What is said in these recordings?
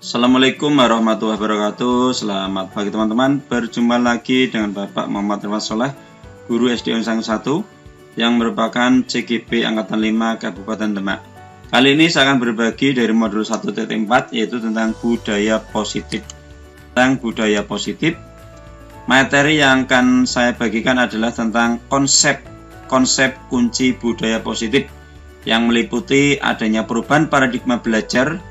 Assalamualaikum warahmatullahi wabarakatuh. Selamat pagi teman-teman. Berjumpa lagi dengan Bapak Muhammad Irfan Soleh, guru SD Unsang 1 yang merupakan CGP Angkatan 5 Kabupaten Demak. Kali ini saya akan berbagi dari modul 1.4 yaitu tentang budaya positif. Tentang budaya positif, materi yang akan saya bagikan adalah tentang konsep kunci budaya positif yang meliputi adanya perubahan paradigma belajar,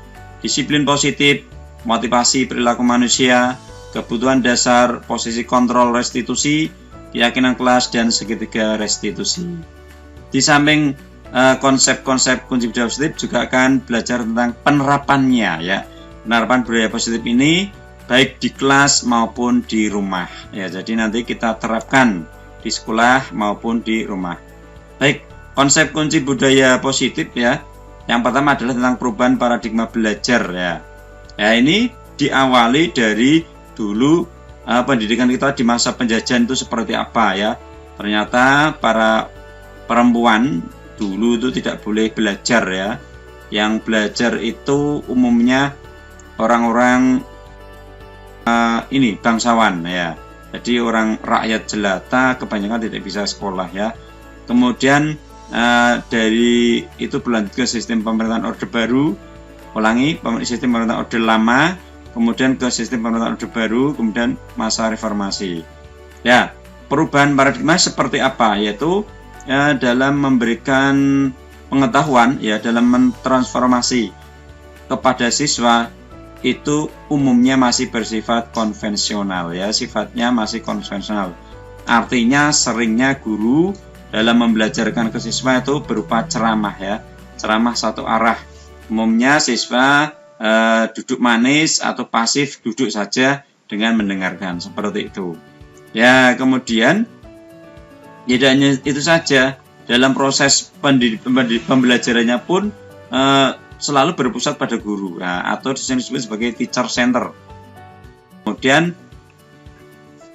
disiplin positif, motivasi perilaku manusia, kebutuhan dasar, posisi kontrol restitusi, keyakinan kelas, dan segitiga restitusi. Di samping konsep-konsep kunci budaya positif juga akan belajar tentang penerapannya, ya. Penerapan budaya positif ini baik di kelas maupun di rumah, ya. Jadi nanti kita terapkan di sekolah maupun di rumah. Baik, konsep kunci budaya positif, ya. Yang pertama adalah tentang perubahan paradigma belajar, ya. Ya, ini diawali dari dulu pendidikan kita di masa penjajahan itu seperti apa, ya. Ternyata para perempuan dulu itu tidak boleh belajar, ya. Yang belajar itu umumnya orang-orang bangsawan, ya. Jadi orang rakyat jelata kebanyakan tidak bisa sekolah, ya. Kemudian dari itu berlanjut ke sistem pemerintahan Orde Baru, sistem pemerintahan Orde Lama, kemudian ke sistem pemerintahan Orde Baru, kemudian masa reformasi. Ya, perubahan paradigma seperti apa? Yaitu dalam memberikan pengetahuan, ya, dalam mentransformasi kepada siswa itu umumnya masih bersifat konvensional, ya, sifatnya masih konvensional. Artinya seringnya guru dalam membelajarkan ke siswa itu berupa ceramah, ya, ceramah satu arah. Umumnya siswa duduk manis atau pasif duduk saja dengan mendengarkan, seperti itu. Ya, kemudian tidak hanya itu saja, dalam proses pembelajarannya pun selalu berpusat pada guru, atau disebut sebagai teacher center. Kemudian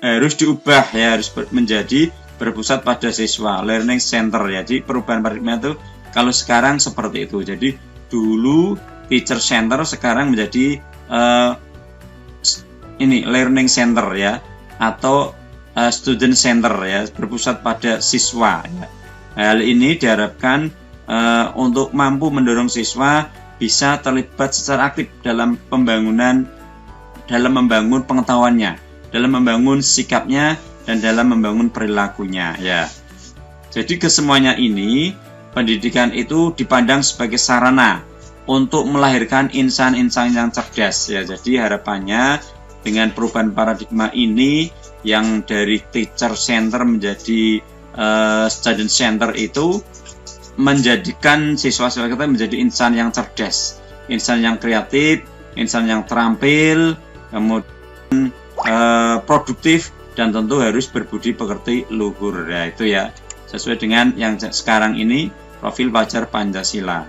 harus diubah, ya, harus menjadi berpusat pada siswa, learning center, ya. Jadi perubahan paradigma itu kalau sekarang seperti itu. Jadi dulu teacher center, sekarang menjadi learning center, ya, atau student center, ya, berpusat pada siswa, ya. Hal ini diharapkan untuk mampu mendorong siswa bisa terlibat secara aktif dalam membangun pengetahuannya, dalam membangun sikapnya, dan dalam membangun perilakunya, ya. Jadi kesemuanya ini pendidikan itu dipandang sebagai sarana untuk melahirkan insan-insan yang cerdas, ya. Jadi harapannya dengan perubahan paradigma ini yang dari teacher center menjadi student center itu menjadikan siswa-siswa kita menjadi insan yang cerdas, insan yang kreatif, insan yang terampil, kemudian produktif, dan tentu harus berbudi pekerti luhur, ya, itu, ya, sesuai dengan yang sekarang ini profil pelajar Pancasila.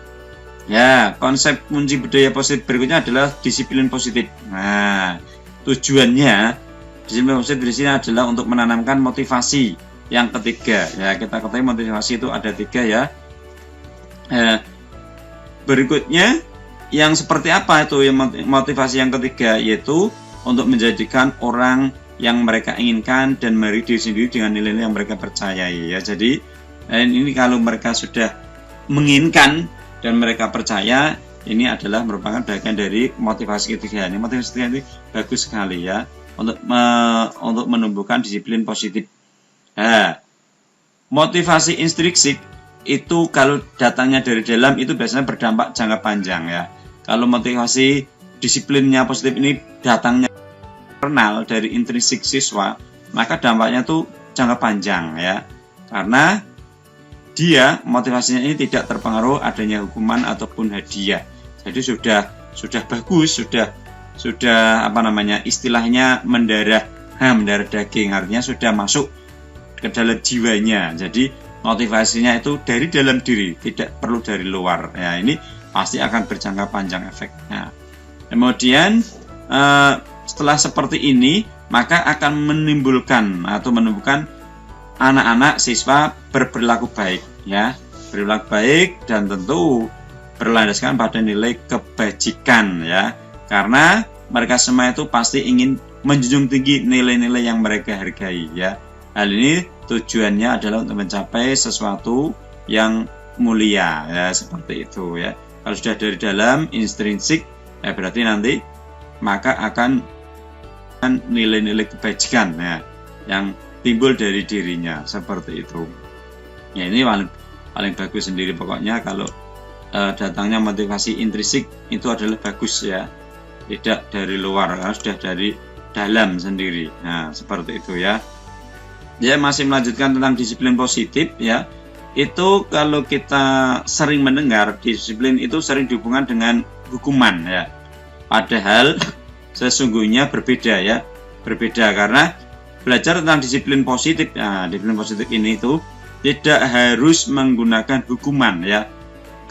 Ya, konsep kunci budaya positif berikutnya adalah disiplin positif. Nah, tujuannya disiplin positif di sini adalah untuk menanamkan motivasi yang ketiga, ya. Kita ketahui motivasi itu ada 3, ya. Berikutnya yang seperti apa itu motivasi yang ketiga, yaitu untuk menjadikan orang yang mereka inginkan dan meri diri sendiri dengan nilai-nilai yang mereka percayai, ya. Jadi ini kalau mereka sudah menginginkan dan mereka percaya, ini adalah merupakan bagian dari motivasi ketiga. Ini motivasi ketiga ini bagus sekali, ya, untuk menumbuhkan disiplin positif. Nah, motivasi intrinsik itu kalau datangnya dari dalam itu biasanya berdampak jangka panjang, ya. Kalau motivasi disiplinnya positif ini datangnya internal dari intrinsik siswa, maka dampaknya tuh jangka panjang, ya, karena dia motivasinya ini tidak terpengaruh adanya hukuman ataupun hadiah. Jadi sudah bagus, sudah istilahnya mendarah daging, artinya sudah masuk ke dalam jiwanya. Jadi motivasinya itu dari dalam diri, tidak perlu dari luar, ya. Ini pasti akan berjangka panjang efeknya. Kemudian setelah seperti ini, maka akan menumbuhkan anak-anak siswa berperilaku baik, ya, berperilaku baik dan tentu berlandaskan pada nilai kebajikan, ya. Karena mereka semua itu pasti ingin menjunjung tinggi nilai-nilai yang mereka hargai ya. Hal ini tujuannya adalah untuk mencapai sesuatu yang mulia ya, seperti itu ya. Kalau sudah dari dalam intrinsik ya, berarti nanti maka akan nilai-nilai kebajikan ya, yang timbul dari dirinya, seperti itu. Ya, ini paling bagus sendiri pokoknya kalau datangnya motivasi intrinsik itu adalah bagus ya, tidak dari luar, karena sudah dari dalam sendiri. Nah, seperti itu ya. Ya, masih melanjutkan tentang disiplin positif ya. Itu kalau kita sering mendengar disiplin itu sering dihubungkan dengan hukuman ya. Padahal sesungguhnya berbeda ya. Berbeda karena belajar tentang disiplin positif. Nah, disiplin positif ini itu tidak harus menggunakan hukuman ya.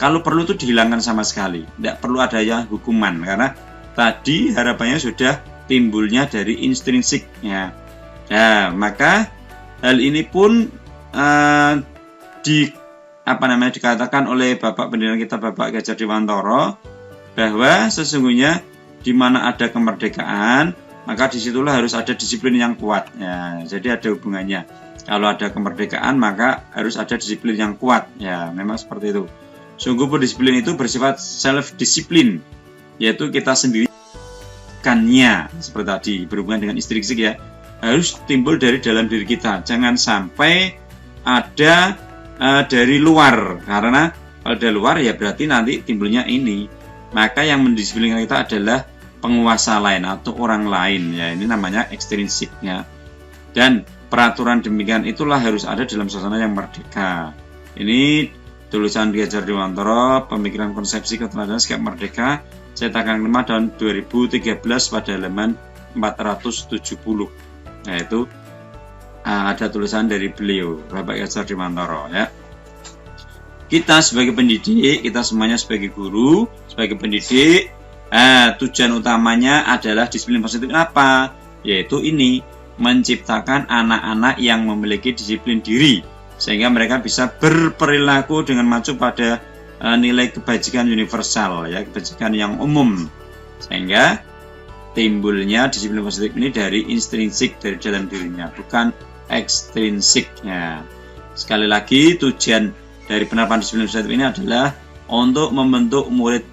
Kalau perlu itu dihilangkan sama sekali. Tidak perlu adanya hukuman karena tadi harapannya sudah timbulnya dari intrinsik ya. Nah, maka hal ini pun dikatakan oleh Bapak Pendirian kita, Bapak Ki Hajar Dewantara, bahwa sesungguhnya di mana ada kemerdekaan, maka disitulah harus ada disiplin yang kuat ya. Jadi ada hubungannya. Kalau ada kemerdekaan maka harus ada disiplin yang kuat ya. Memang seperti itu. Sungguh disiplin itu bersifat self disiplin, yaitu kita sendiri kannya seperti tadi berhubungan dengan intrinsik ya, harus timbul dari dalam diri kita. Jangan sampai ada dari luar, karena kalau dari luar ya berarti nanti timbulnya ini. Maka yang mendisiplinkan kita adalah penguasa lain atau orang lain ya, ini namanya ekstrinsiknya. Dan peraturan demikian itulah harus ada dalam suasana yang merdeka. Ini tulisan Ki Hajar Dewantara, Pemikiran Konsepsi Keteladanan Sikap Merdeka, cetakan 5 tahun 2013 pada halaman 470. Nah, itu ada tulisan dari beliau, Bapak Ki Hajar Dewantara ya. Kita sebagai pendidik, kita semuanya sebagai guru, sebagai pendidik, tujuan utamanya adalah disiplin positif apa? Yaitu ini, menciptakan anak-anak yang memiliki disiplin diri, sehingga mereka bisa berperilaku dengan mengacu pada nilai kebajikan universal ya, kebajikan yang umum, sehingga timbulnya disiplin positif ini dari intrinsik, dari dalam dirinya, bukan ekstrinsiknya. Sekali lagi, tujuan dari penerapan disiplin positif ini adalah untuk membentuk murid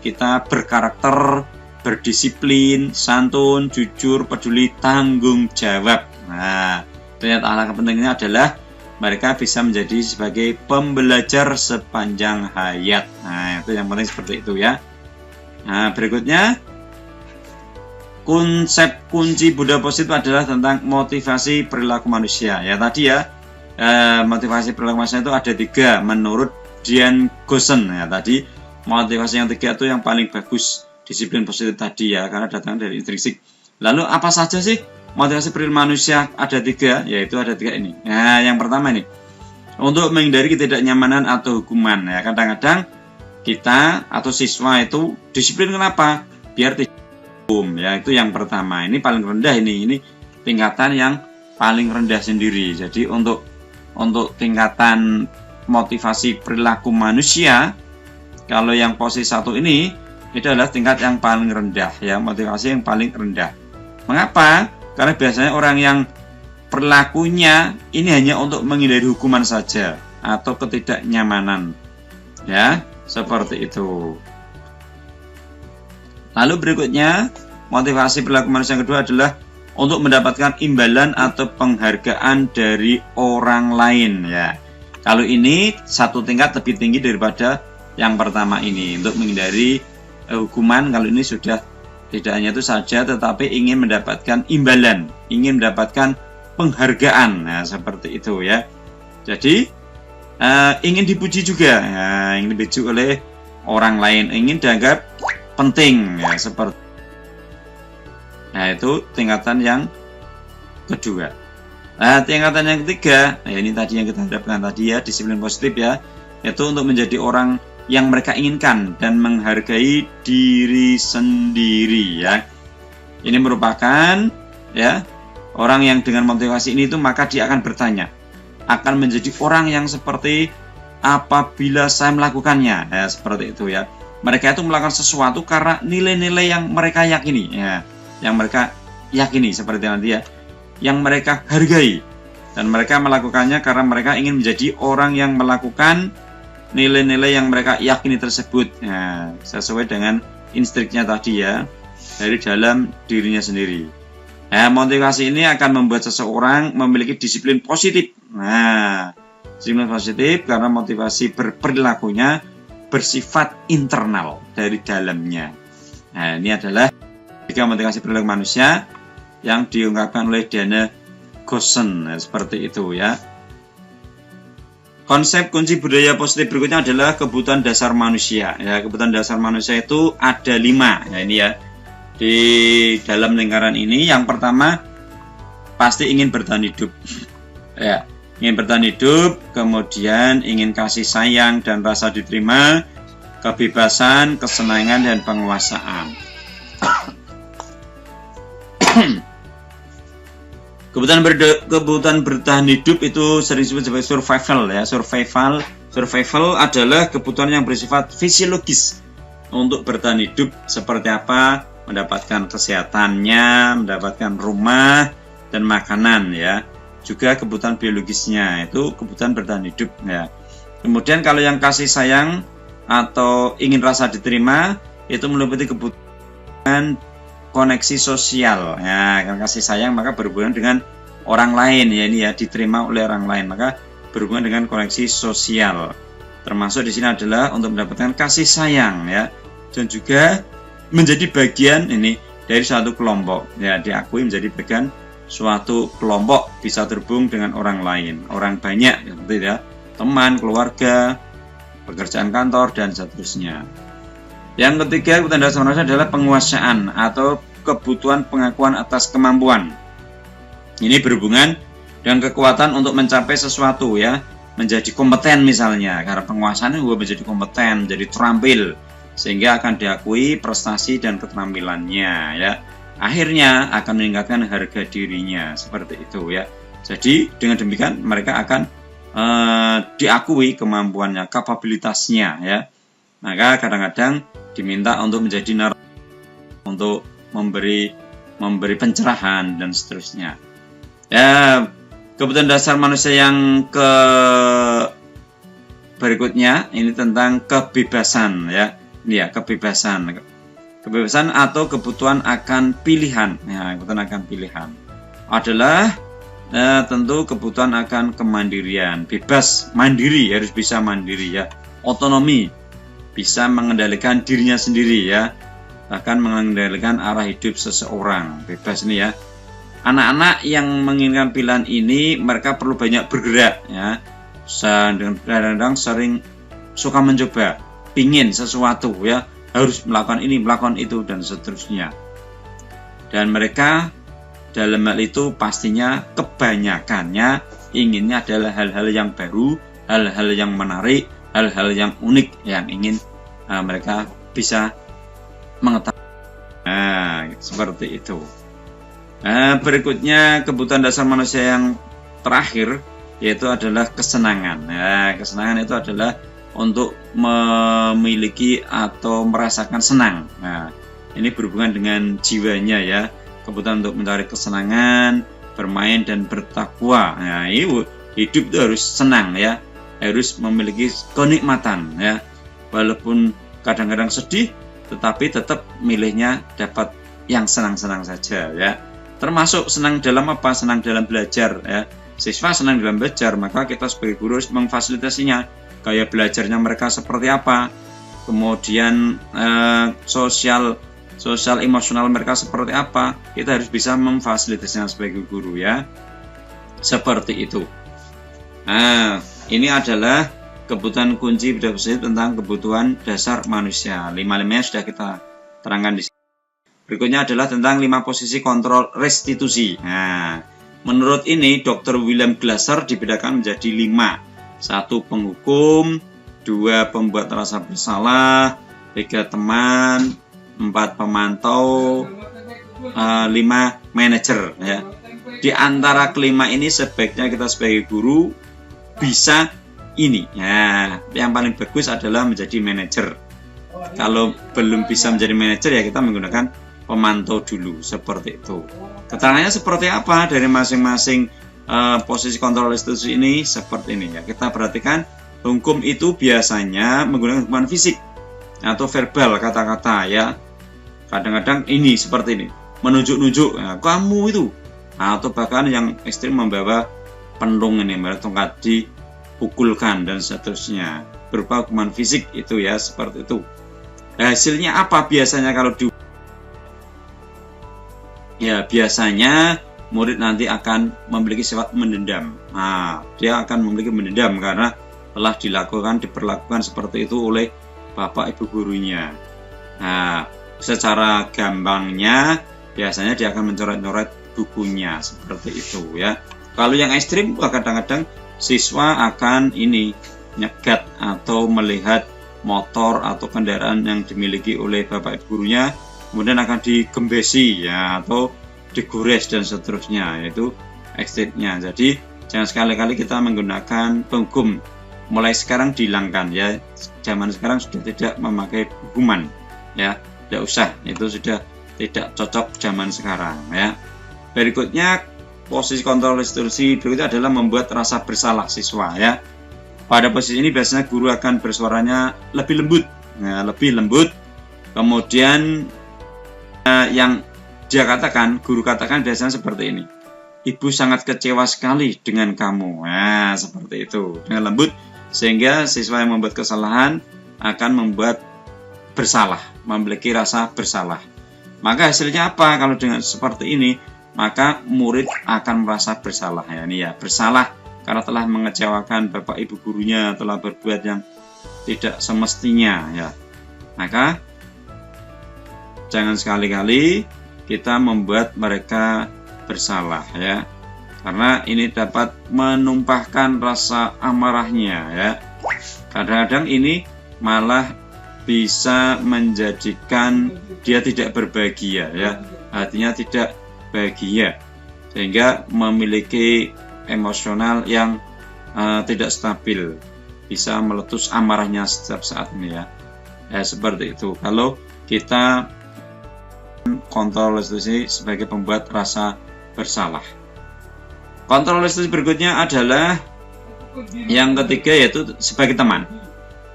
kita berkarakter, berdisiplin, santun, jujur, peduli, tanggung jawab. Nah, ternyata hal pentingnya adalah mereka bisa menjadi sebagai pembelajar sepanjang hayat. Nah, itu yang penting seperti itu ya. Nah, berikutnya, konsep kunci budaya positif adalah tentang motivasi perilaku manusia. Ya tadi ya, motivasi perilaku manusia itu ada 3 menurut Dian Goosen. Ya tadi motivasi yang 3 itu yang paling bagus, disiplin positif tadi ya, karena datang dari intrinsik. Lalu apa saja sih motivasi perilaku manusia? Ada 3, yaitu ada 3 ini. Nah, yang pertama ini, untuk menghindari ketidaknyamanan atau hukuman. Ya, kadang-kadang kita atau siswa itu disiplin kenapa? Biar ya, itu yang pertama. Ini paling rendah ini tingkatan yang paling rendah sendiri. Jadi untuk tingkatan motivasi perilaku manusia, kalau yang posisi 1 ini itu adalah tingkat yang paling rendah ya, motivasi yang paling rendah. Mengapa? Karena biasanya orang yang perilakunya ini hanya untuk menghindari hukuman saja atau ketidaknyamanan. Ya, seperti itu. Lalu berikutnya, motivasi perilaku manusia yang kedua adalah untuk mendapatkan imbalan atau penghargaan dari orang lain ya. Kalau ini 1 tingkat lebih tinggi daripada yang pertama ini, untuk menghindari hukuman. Kalau ini sudah tidak hanya itu saja, tetapi ingin mendapatkan imbalan, ingin mendapatkan penghargaan. Nah, seperti itu ya. Jadi ingin dipuji juga, ya, ingin dipuji oleh orang lain, ingin dianggap penting ya, seperti. Nah, itu tingkatan yang kedua. Nah, tingkatan yang ketiga, nah ini tadi yang kita harapkan tadi ya, disiplin positif ya, yaitu untuk menjadi orang yang mereka inginkan dan menghargai diri sendiri ya. Ini merupakan ya, orang yang dengan motivasi ini itu maka dia akan bertanya, akan menjadi orang yang seperti apabila saya melakukannya ya, seperti itu ya. mereka itu melakukan sesuatu karena nilai-nilai yang mereka yakini, ya, yang mereka yakini seperti nanti ya, yang mereka hargai, dan mereka melakukannya karena mereka ingin menjadi orang yang melakukan nilai-nilai yang mereka yakini tersebut, ya, sesuai dengan instruknya tadi ya, dari dalam dirinya sendiri. Nah, motivasi ini akan membuat seseorang memiliki disiplin positif. Nah, disiplin positif karena motivasi berperilakunya bersifat internal dari dalamnya. Nah, ini adalah tiga motivasi perilaku manusia yang diungkapkan oleh Diana Goosen. Nah, seperti itu ya. Konsep kunci budaya positif berikutnya adalah kebutuhan dasar manusia. Ya, kebutuhan dasar manusia itu ada 5. Nah, ini ya. Di dalam lingkaran ini, yang pertama pasti ingin bertahan hidup. Ya, ingin bertahan hidup, kemudian ingin kasih sayang dan rasa diterima, kebebasan, kesenangan, dan penguasaan. Kebutuhan bertahan hidup itu sering disebut sebagai survival ya. Survival adalah kebutuhan yang bersifat fisiologis untuk bertahan hidup, seperti apa? Mendapatkan kesehatannya, mendapatkan rumah dan makanan ya. Juga kebutuhan biologisnya itu kebutuhan bertahan hidup ya. Kemudian kalau yang kasih sayang atau ingin rasa diterima itu meliputi kebutuhan koneksi sosial ya. Kalau kasih sayang maka berhubungan dengan orang lain ya, ini ya, diterima oleh orang lain, maka berhubungan dengan koneksi sosial. Termasuk di sini adalah untuk mendapatkan kasih sayang ya, dan juga menjadi bagian ini dari suatu kelompok ya, diakui menjadi bagian suatu kelompok, bisa terhubung dengan orang lain, orang banyak seperti ya, teman, keluarga, pekerjaan kantor, dan seterusnya. Yang ketiga, kebutuhan dasar manusia adalah penguasaan atau kebutuhan pengakuan atas kemampuan. Ini berhubungan dengan kekuatan untuk mencapai sesuatu ya, menjadi kompeten misalnya, karena penguasaan itu menjadi kompeten, menjadi terampil, sehingga akan diakui prestasi dan keterampilannya ya. Akhirnya akan meningkatkan harga dirinya, seperti itu ya. Jadi dengan demikian mereka akan diakui kemampuannya, kapabilitasnya ya. Maka kadang-kadang diminta untuk menjadi narasi, untuk memberi pencerahan dan seterusnya. Ya, kebutuhan dasar manusia yang berikutnya ini tentang kebebasan ya. Ini ya, kebebasan atau kebutuhan akan pilihan. Ya, kebutuhan akan pilihan adalah tentu kebutuhan akan kemandirian, bebas, mandiri, harus bisa mandiri ya, otonomi, bisa mengendalikan dirinya sendiri ya, bahkan mengendalikan arah hidup seseorang, bebas ini ya. Anak-anak yang menginginkan pilihan ini mereka perlu banyak bergerak ya, kadang-kadang sering suka mencoba, pingin sesuatu ya, harus melakukan ini, melakukan itu, dan seterusnya. Dan mereka dalam hal itu pastinya kebanyakannya inginnya adalah hal-hal yang baru, hal-hal yang menarik, hal-hal yang unik yang ingin mereka bisa mengetahui. Nah, seperti itu. Nah, berikutnya kebutuhan dasar manusia yang terakhir yaitu adalah kesenangan. Nah, kesenangan itu adalah untuk memiliki atau merasakan senang. Nah, ini berhubungan dengan jiwanya ya. Kebutuhan untuk mencari kesenangan, bermain dan bertakwa. Nah, hidup itu harus senang ya, harus memiliki kenikmatan ya. Walaupun kadang-kadang sedih, tetapi tetap milihnya dapat yang senang-senang saja ya. Termasuk senang dalam apa? Senang dalam belajar ya. Siswa senang dalam belajar, maka kita sebagai guru harus memfasilitasinya. Gaya belajarnya mereka seperti apa, kemudian sosial emosional mereka seperti apa, kita harus bisa memfasilitasinya sebagai guru ya, seperti itu. Nah, ini adalah kebutuhan kunci tentang kebutuhan dasar manusia. 5-5-nya sudah kita terangkan di sini. Berikutnya adalah tentang 5 posisi kontrol restitusi. Nah, menurut ini Dr. William Glasser dibedakan menjadi 5. 1 penghukum, 2 pembuat rasa bersalah, 3 teman, 4 pemantau, 5 manajer ya. Di antara kelima ini sebaiknya kita sebagai guru bisa ini ya, yang paling bagus adalah menjadi manajer Kalau belum bisa menjadi manajer ya kita menggunakan pemantau dulu, seperti itu. Keterangannya seperti apa dari masing-masing posisi kontrol restitusi ini? Seperti ini ya. Kita perhatikan hukum itu biasanya menggunakan hukuman fisik atau verbal, kata-kata ya. Kadang-kadang ini seperti ini, menunjuk-nunjuk ya, kamu itu, atau bahkan yang ekstrim membawa pendung ini, tongkat dipukulkan dan seterusnya, berupa hukuman fisik itu ya, seperti itu. Hasilnya apa biasanya kalau ya biasanya murid nanti akan memiliki sifat mendendam. Nah, dia akan memiliki mendendam karena telah diperlakukan seperti itu oleh bapak ibu gurunya. Nah, secara gampangnya biasanya dia akan mencoret-coret bukunya seperti itu ya. Kalau yang ekstrim kadang-kadang siswa akan ini nyegat atau melihat motor atau kendaraan yang dimiliki oleh bapak ibu gurunya, kemudian akan digembesi ya, atau digores dan seterusnya, yaitu ekstrimnya. Jadi jangan sekali-kali kita menggunakan hukum, mulai sekarang dihilangkan ya. Zaman sekarang sudah tidak memakai hukuman ya, tidak usah, itu sudah tidak cocok zaman sekarang ya. Berikutnya posisi kontrol restitusi berikutnya adalah membuat rasa bersalah siswa ya. Pada posisi ini biasanya guru akan bersuaranya lebih lembut, ya, lebih lembut. Kemudian yang dia katakan, guru katakan biasanya seperti ini. Ibu sangat kecewa sekali dengan kamu. Nah, seperti itu, dengan lembut, sehingga siswa yang membuat kesalahan akan membuat bersalah, memiliki rasa bersalah. Maka hasilnya apa kalau dengan seperti ini? Maka murid akan merasa bersalah ya, ini ya, bersalah karena telah mengecewakan bapak ibu gurunya, telah berbuat yang tidak semestinya ya. Maka jangan sekali-kali kita membuat mereka bersalah ya, karena ini dapat menumpahkan rasa amarahnya ya. Kadang-kadang ini malah bisa menjadikan dia tidak berbahagia ya, hatinya tidak bahagia, sehingga memiliki emosional yang tidak stabil, bisa meletus amarahnya setiap saat ini ya. Seperti itu kalau kita kontrol restitusi sebagai pembuat rasa bersalah. Kontrol restitusi berikutnya adalah yang ketiga, yaitu sebagai teman.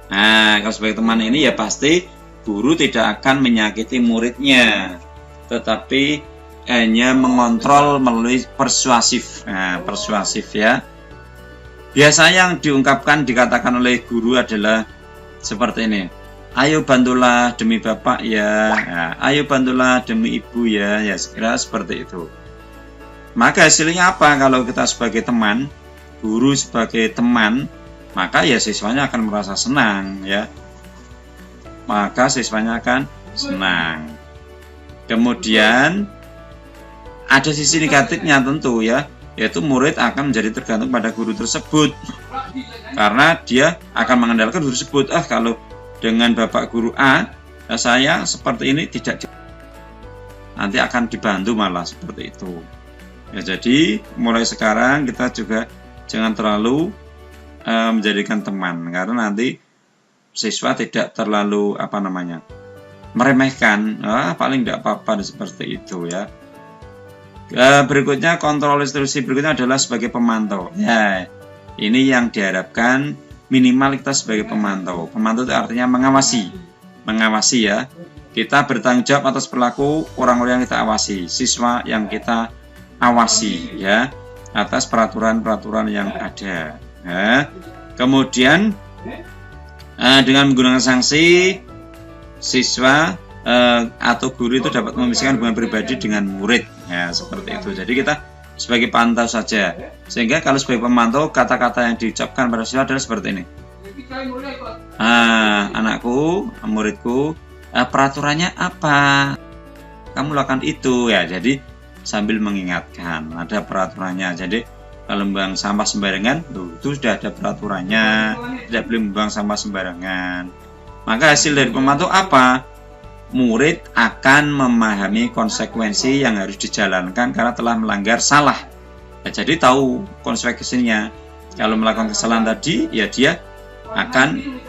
Nah, kalau sebagai teman ini ya pasti guru tidak akan menyakiti muridnya, tetapi hanya mengontrol melalui persuasif. Nah, persuasif ya. Biasanya yang diungkapkan, dikatakan oleh guru adalah seperti ini. Ayo bantulah demi bapak ya. Nah, ayo bantulah demi ibu ya. Ya, sekira seperti itu. Maka hasilnya apa kalau kita sebagai teman, guru sebagai teman, maka ya siswanya akan merasa senang ya. Maka siswanya akan senang. Kemudian ada sisi negatifnya tentu ya, yaitu murid akan menjadi tergantung pada guru tersebut, karena dia akan mengandalkan guru tersebut. Kalau dengan bapak guru A, saya seperti ini tidak, nanti akan dibantu malah seperti itu. Ya, jadi mulai sekarang kita juga jangan terlalu menjadikan teman, karena nanti siswa tidak terlalu meremehkan, paling tidak apa-apa seperti itu ya. Berikutnya kontrol restitusi berikutnya adalah sebagai pemantau. Ya, ini yang diharapkan minimal kita sebagai pemantau. Pemantau itu artinya mengawasi ya. Kita bertanggung jawab atas perilaku orang-orang yang kita awasi, siswa yang kita awasi ya, atas peraturan-peraturan yang ada. Ya. Kemudian dengan menggunakan sanksi, siswa atau guru itu dapat memisahkan hubungan pribadi dengan murid ya, seperti itu. Jadi kita sebagai pantau saja, sehingga kalau sebagai pemantau kata-kata yang diucapkan pada siswa adalah seperti ini. Anakku, muridku, peraturannya apa? Kamu lakukan itu ya. Jadi sambil mengingatkan ada peraturannya. Jadi kalau membuang sampah sembarangan, itu sudah ada peraturannya, tidak boleh membuang sampah sembarangan. Maka hasil dari pemantau apa? Murid akan memahami konsekuensi yang harus dijalankan karena telah melanggar salah. Ya, jadi tahu konsekuensinya. Kalau melakukan kesalahan tadi, ya dia akan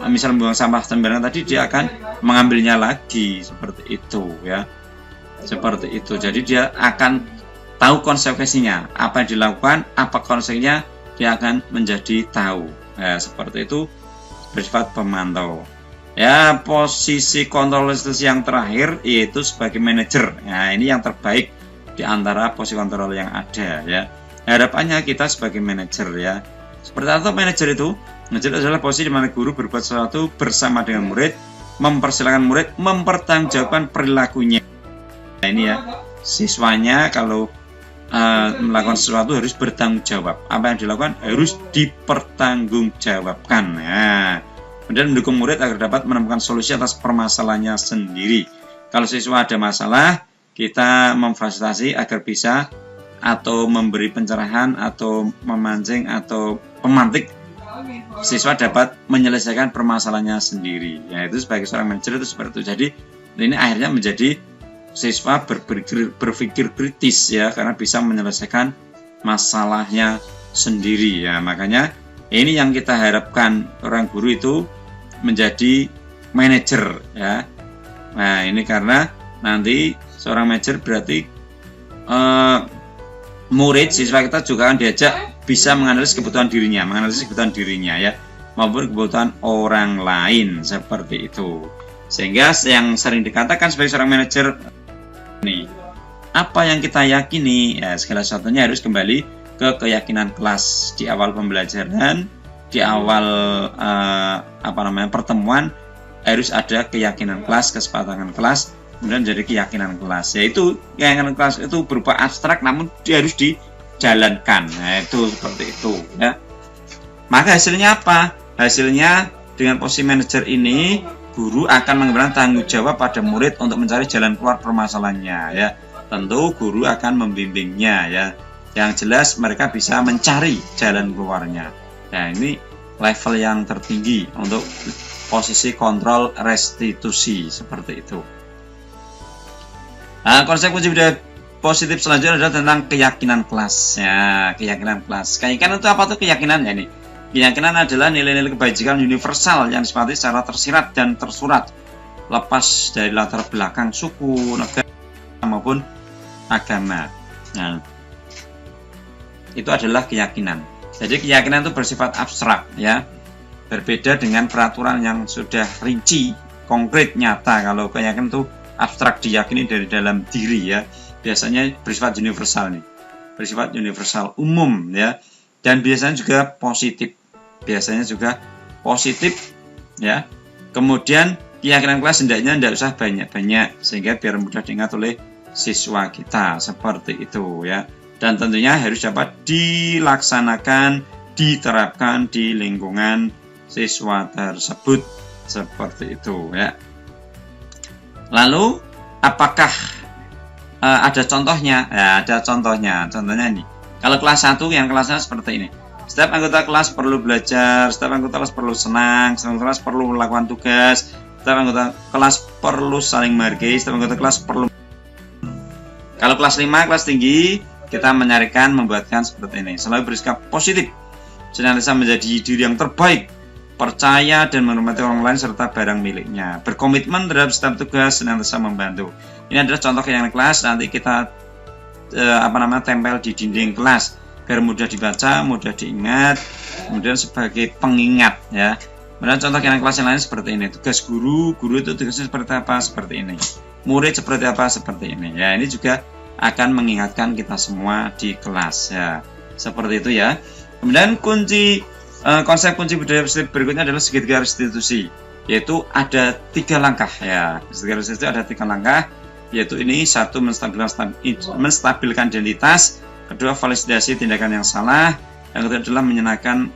misal membuang sampah sembarangan tadi, dia akan mengambilnya lagi, seperti itu ya. Seperti itu. Jadi dia akan tahu konsekuensinya, apa yang dilakukan, apa konsekuensinya, dia akan menjadi tahu. Ya, seperti itu, bersifat pemantau. Ya, posisi kontrol institusi yang terakhir yaitu sebagai manajer. Nah, ini yang terbaik di antara posisi kontrol yang ada ya. Harapannya kita sebagai manajer ya. Seperti apa manajer itu? Manajer adalah posisi di mana guru berbuat sesuatu bersama dengan murid, mempersilahkan murid mempertanggungjawabkan perilakunya. Nah, ini ya, siswanya kalau melakukan sesuatu harus bertanggung jawab. Apa yang dilakukan harus dipertanggungjawabkan. Nah, kemudian mendukung murid agar dapat menemukan solusi atas permasalahannya sendiri. Kalau siswa ada masalah, kita memfasilitasi agar bisa atau memberi pencerahan atau memancing atau memantik siswa dapat menyelesaikan permasalahannya sendiri. Ya, itu sebagai seorang manajer itu seperti itu. Jadi ini akhirnya menjadi siswa berpikir kritis ya, karena bisa menyelesaikan masalahnya sendiri ya. Makanya ini yang kita harapkan, orang guru itu menjadi manajer ya. Nah, ini karena nanti seorang manajer berarti murid siswa kita juga akan diajak bisa menganalisis kebutuhan dirinya ya, maupun kebutuhan orang lain, seperti itu. Sehingga yang sering dikatakan sebagai seorang manajer ini, apa yang kita yakini ya, segala sesuatunya harus kembali ke keyakinan kelas. Di awal pembelajaran, di awal pertemuan harus ada keyakinan kelas, kesepakatan kelas, kemudian jadi keyakinan kelas. Yaitu keyakinan kelas itu berupa abstrak, namun dia harus dijalankan. Nah, itu seperti itu ya. Maka hasilnya apa? Hasilnya dengan posisi manajer ini, guru akan mengembalikan tanggung jawab pada murid untuk mencari jalan keluar permasalahannya ya. Tentu guru akan membimbingnya ya. Yang jelas mereka bisa mencari jalan keluarnya. Nah, ini level yang tertinggi untuk posisi kontrol restitusi, seperti itu. Nah, konsep kunci budaya positif selanjutnya adalah tentang keyakinan kelas. Ya, keyakinan kelas. Keyakinan itu apa tuh keyakinan ya ini? Keyakinan adalah nilai-nilai kebajikan universal yang disepakati secara tersirat dan tersurat, lepas dari latar belakang suku, negara maupun agama. Nah, itu adalah keyakinan. Jadi keyakinan itu bersifat abstrak ya. Berbeda dengan peraturan yang sudah rinci, konkret, nyata. Kalau keyakinan itu abstrak, diyakini dari dalam diri ya. Biasanya bersifat universal nih. Bersifat universal, umum ya. Dan biasanya juga positif. Biasanya juga positif ya. Kemudian keyakinan kelas hendaknya tidak usah banyak-banyak sehingga biar mudah diingat oleh siswa kita, seperti itu ya. Dan tentunya harus dapat dilaksanakan, diterapkan di lingkungan siswa tersebut, seperti itu ya. Lalu apakah ada contohnya? Ya, ada contohnya. Contohnya ini. Kalau kelas 1 yang kelasnya seperti ini. Setiap anggota kelas perlu belajar, setiap anggota kelas perlu senang, setiap anggota kelas perlu melakukan tugas, setiap anggota kelas perlu saling menghargai, setiap anggota kelas perlu. Kalau kelas 5, kelas tinggi, kita membuatkan seperti ini. Selalu bersikap positif, senantiasa menjadi diri yang terbaik, percaya dan menghormati orang lain serta barang miliknya, berkomitmen terhadap setiap tugas, senantiasa membantu. Ini adalah contoh keyakinan kelas. Nanti kita tempel di dinding kelas biar mudah dibaca, mudah diingat, kemudian sebagai pengingat ya. Kemudian contoh keyakinan kelas yang lain seperti ini. Tugas guru itu tugasnya seperti apa? Seperti ini. Murid seperti apa? Seperti ini. Ya, ini juga akan mengingatkan kita semua di kelas ya. Seperti itu ya. Kemudian konsep kunci budaya berikutnya adalah segitiga restitusi, yaitu ada 3 langkah ya. Segitiga restitusi ada 3 langkah, yaitu ini: 1, menstabilkan identitas, kedua, validasi tindakan yang salah, yang ketiga adalah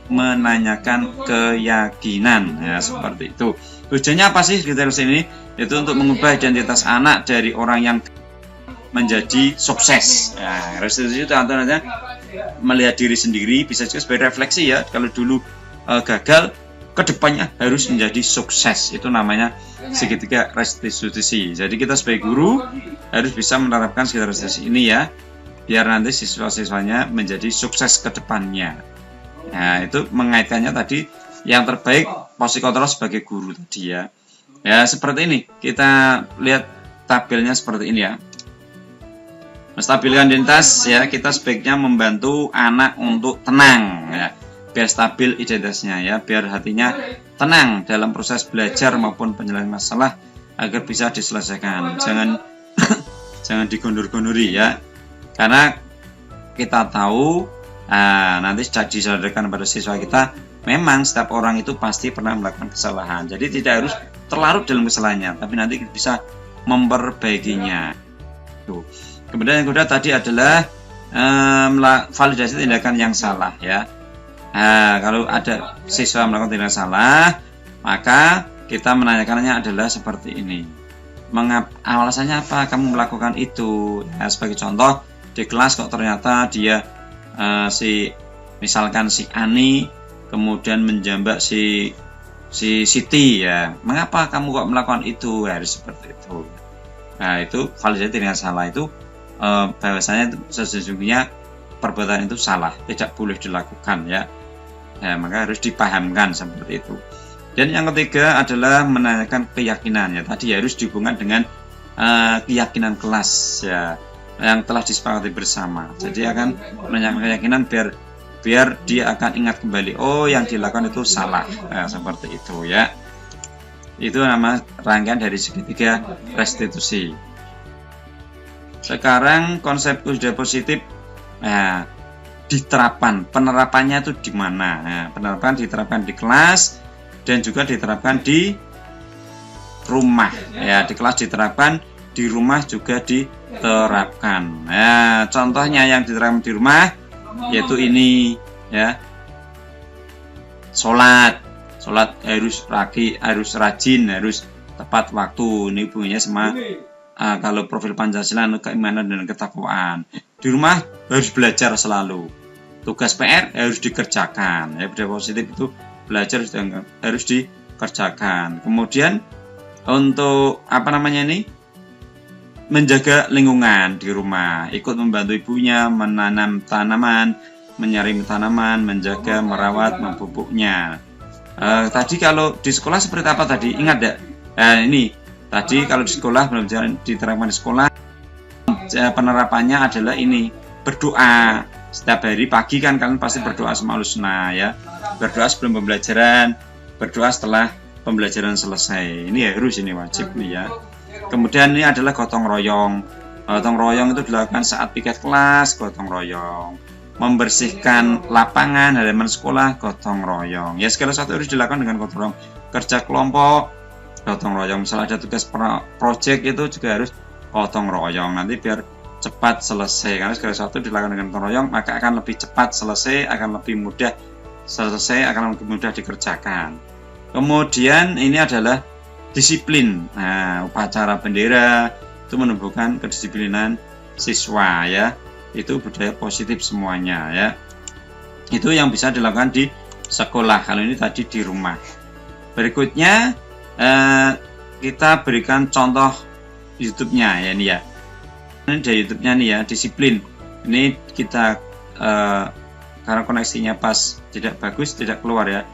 menanyakan keyakinan ya, seperti itu. Tujuannya apa sih segitiga restitusi ini? Yaitu untuk mengubah identitas anak dari orang yang menjadi sukses. Nah, restitusi itu artinya melihat diri sendiri, bisa juga sebagai refleksi ya. Kalau dulu gagal, kedepannya harus menjadi sukses. Itu namanya segitiga restitusi. Jadi kita sebagai guru harus bisa menerapkan segitiga restitusi ini ya, biar nanti siswa-siswanya menjadi sukses kedepannya. Nah, itu mengaitkannya tadi yang terbaik posisi kontrol sebagai guru tadi ya. Ya seperti ini, kita lihat tabelnya seperti ini ya. Menstabilkan identitas ya, kita sebaiknya membantu anak untuk tenang ya, biar stabil identitasnya ya, biar hatinya tenang dalam proses belajar maupun penyelesaian masalah agar bisa diselesaikan. Jangan digondur-gonduri ya, karena kita tahu nanti disadarkan pada siswa kita, memang setiap orang itu pasti pernah melakukan kesalahan. Jadi tidak harus terlarut dalam kesalahannya, tapi nanti bisa memperbaikinya. Tuh. Kemudian yang kedua tadi adalah validasi tindakan yang salah ya. Kalau ada siswa melakukan tindakan salah, maka kita menanyakannya adalah seperti ini. Alasannya apa kamu melakukan itu? Ya, sebagai contoh, di kelas kok ternyata dia misalkan si Ani kemudian menjambak si Siti ya. Mengapa kamu kok melakukan itu? Harus seperti itu. Nah, itu validasi tindakan salah itu bahwasanya sesungguhnya perbuatan itu salah, tidak boleh dilakukan ya. Maka harus dipahamkan seperti itu. Dan yang ketiga adalah menanyakan keyakinan ya. Tadi harus dihubungkan dengan keyakinan kelas ya, yang telah disepakati bersama. Jadi akan menanyakan keyakinan biar dia akan ingat kembali, oh yang dilakukan itu salah. Seperti itu ya. Itu nama rangkaian dari segitiga restitusi. Sekarang konsep budaya positif diterapkan, penerapannya itu di mana? Penerapan diterapkan di kelas dan juga diterapkan di rumah. Ya, di kelas diterapkan, di rumah juga diterapkan. Contohnya yang diterapkan di rumah yaitu ini ya. Sholat harus rajin, harus tepat waktu. Ini hubungannya sama kalau profil Pancasila, keimanan dan ketakwaan. Di rumah harus belajar selalu. Tugas PR harus dikerjakan. Ya, budaya positif itu belajar harus dikerjakan. Kemudian untuk menjaga lingkungan di rumah, ikut membantu ibunya menanam tanaman, menyaring tanaman, menjaga, merawat, memupuknya. Tadi kalau di sekolah seperti apa tadi? Ingat ya? Ini tadi kalau di sekolah, belum diterapkan di sekolah, penerapannya adalah ini, berdoa setiap hari pagi kan kalian pasti berdoa Asmaul Husna ya, berdoa sebelum pembelajaran, berdoa setelah pembelajaran selesai. Ini harus, ini wajib nih ya. Kemudian ini adalah gotong royong. Gotong royong itu dilakukan saat piket kelas, gotong royong. Membersihkan lapangan halaman sekolah, gotong royong. Ya segala sesuatu harus dilakukan dengan gotong royong. Kerja kelompok, gotong royong. Misalnya ada tugas project itu juga harus gotong royong. Nanti biar cepat selesai, karena segala sesuatu dilakukan dengan gotong royong, maka akan lebih cepat selesai, akan lebih mudah selesai, akan lebih mudah dikerjakan. Kemudian ini adalah disiplin. Upacara bendera itu menumbuhkan kedisiplinan siswa ya. Itu budaya positif semuanya ya. Itu yang bisa dilakukan di sekolah. Kalau ini tadi di rumah. Berikutnya kita berikan contoh YouTube-nya ya, ini ya. Ini dari YouTube-nya nih ya, disiplin. Ini kita karena koneksinya pas tidak bagus, tidak keluar ya.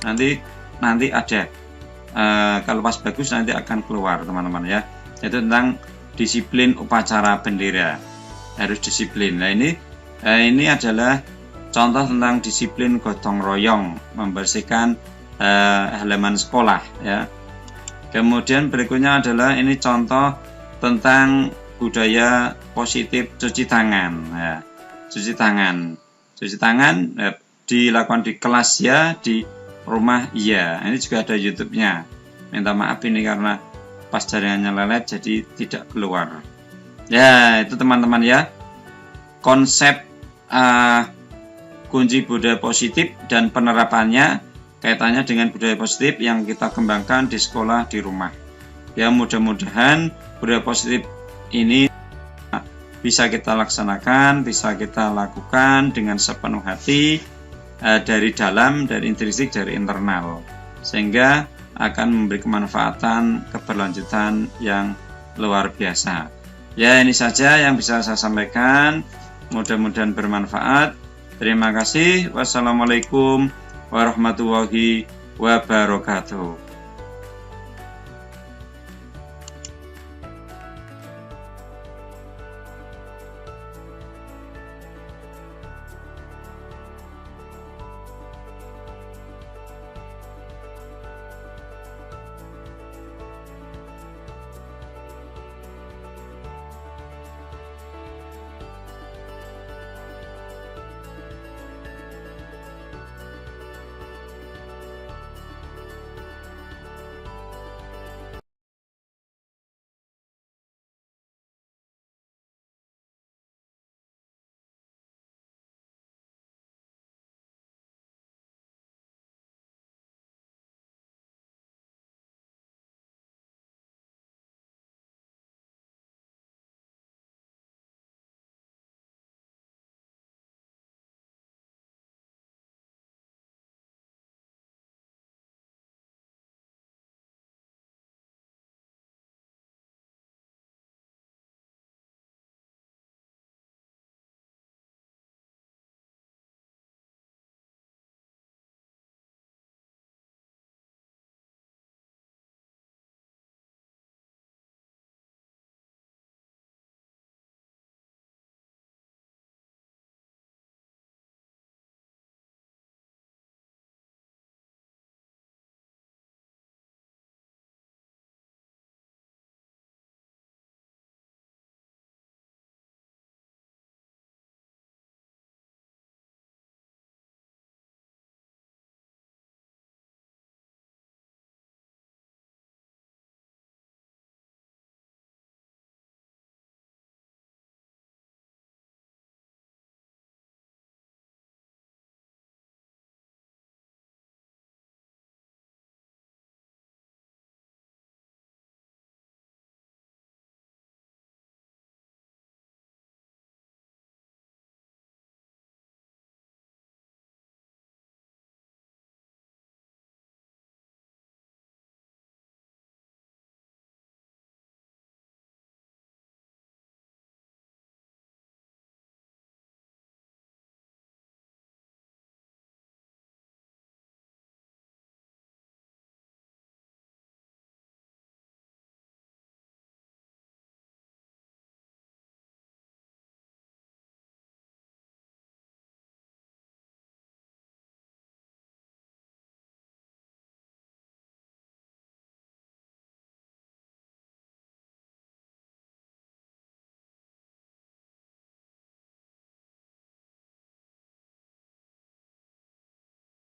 Nanti ada. Kalau pas bagus nanti akan keluar teman-teman ya. Itu tentang disiplin upacara bendera. Harus disiplin. Nah ini adalah contoh tentang disiplin gotong royong, membersihkan halaman sekolah ya. Kemudian berikutnya adalah ini contoh tentang budaya positif cuci tangan ya. Cuci tangan dilakukan di kelas ya, di rumah iya. Ini juga ada YouTube-nya. Minta maaf ini karena pas jaringannya lelet jadi tidak keluar. Ya, itu teman-teman ya. Konsep kunci budaya positif dan penerapannya kaitannya dengan budaya positif yang kita kembangkan di sekolah, di rumah. Ya, mudah-mudahan budaya positif ini bisa kita laksanakan, bisa kita lakukan dengan sepenuh hati, dari dalam, dari intrinsik, dari internal, sehingga akan memberi kemanfaatan, keberlanjutan yang luar biasa. Ya, ini saja yang bisa saya sampaikan. Mudah-mudahan bermanfaat. Terima kasih. Wassalamualaikum warahmatullahi wabarakatuh.